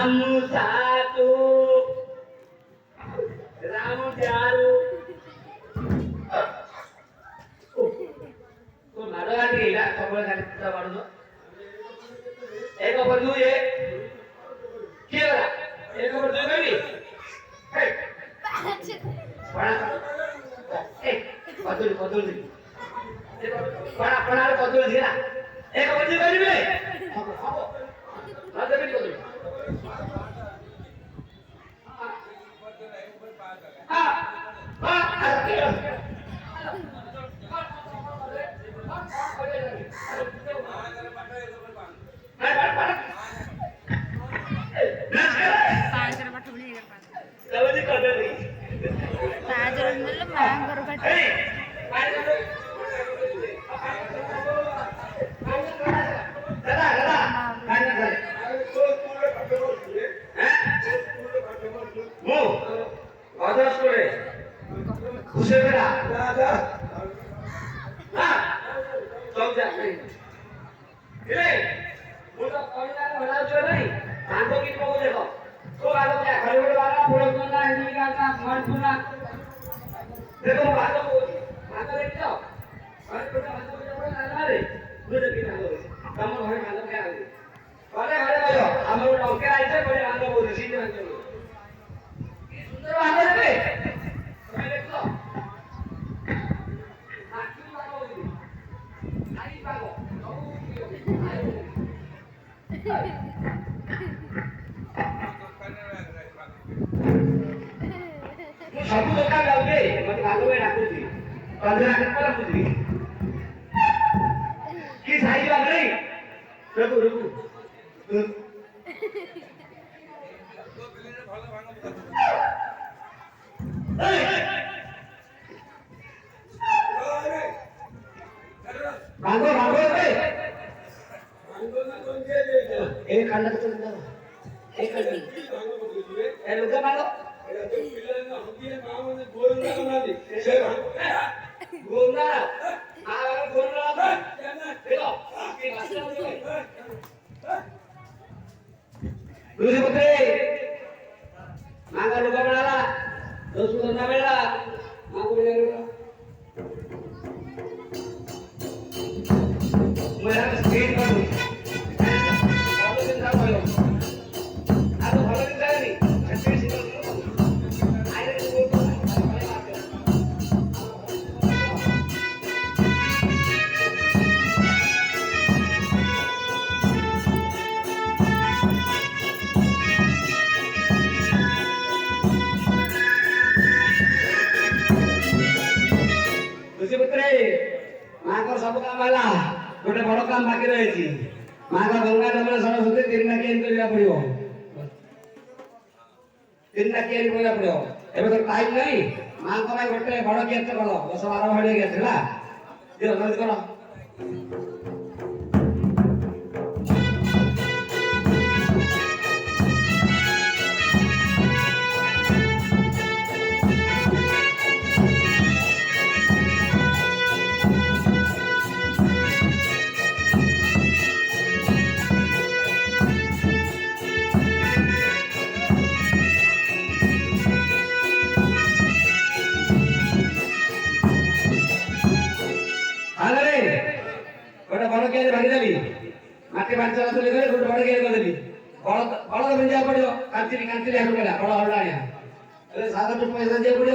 Ramu satu, Ramu jaru. तो मारो गाड़ी इला सबले गाड़ी तो मारो तो एक ऊपर दो ये क्या करा एक ऊपर दो गाड़ी बड़ा ए पतुल पतुल बड़ा बड़ा पतुल दिया एक ऊपर दो गाड़ी में मत भी पतुल हां हां देखो भागो भागो देख जाओ अरे बेटा भागो बेटा ना रे दूर देखी भागो काम घरे भागो क्या है अरे अरे भाइयो हम लोग ओके आइसे बड़े भागो बोल सीधे भागो की सुंदर भागो रे तुम्हें देखो आखिर भागो बोल आई भागो सब लोग जाओगे मत भागो में डाकूंगी 15 मिनट पर डाकूंगी की साई भाग रही रुको रुको भागो भागो रे भागो ना कौन के एक खंड तो अंदर एक खंड ए रुको भागो गोंदा गोंदा देखो दूसरे पुत्रे मांगा लुका बनाला तो सुंदर बेला मांगो बेला मेरा स्क्रीन पर बाबू दिन था बोलो आप तो भले दिन था नहीं छत्तीस सिंगल सब काम आला गोटे बड़ काम बाकी रही माँ का गंगा जमुना सरस्वती तीन टाकी करने पड़ो तीन टाकी करने पड़ो एवं तो टाइम नहीं माँ को गोटे बड़ गेट कर 10-12 भाड़ी गेट है दियो जल्दी करो भागीदेली माटी बांध चला चली गले गोटे बड़ गेट करदेली बड़ बड़ बंजा पड़ो कांतिली कांतिली आगु गला बड़ हरडाणिया अरे 7-8 पैसा दे पड़ो